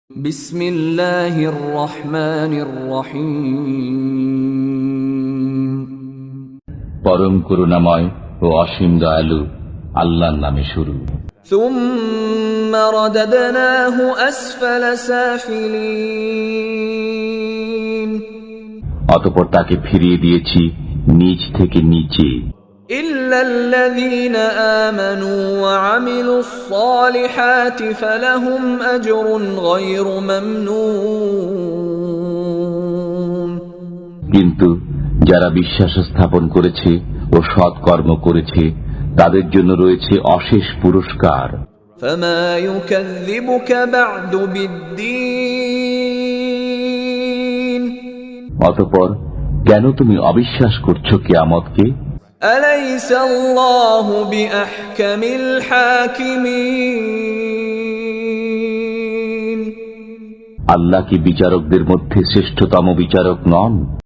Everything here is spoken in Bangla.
বিসমিল্লাহির রহমানির রহিম। পরম করুণাময় ও অসীম দয়ালু আল্লাহর নামে শুরু। সুম্মা রাদাদনাহু আসফালা সাফিলিন। অতঃপর তাকে ফিরিয়ে দিয়েছি নিচ থেকে নিচে। ইল্লাল্লাযীনা আমানু ওয়া আমিলুস সালিহাতি ফালাহুম আজরুন গায়রু মামনুন। কিন্তু যারা বিশ্বাস স্থাপন করেছে ও সৎকর্ম করেছে তাদের জন্য রয়েছে অশেষ পুরস্কার। ফামা ইউকাযযিবুকা বা'দু বিদ্দীন। অতঃপর কেন তুমি অবিশ্বাস করছো কিয়ামতকে? আলাইসাল্লাহু বিআহকামিল হাকিমিন। আল্লাহ কি বিচারকদের মধ্যে শ্রেষ্ঠতম বিচারক নন?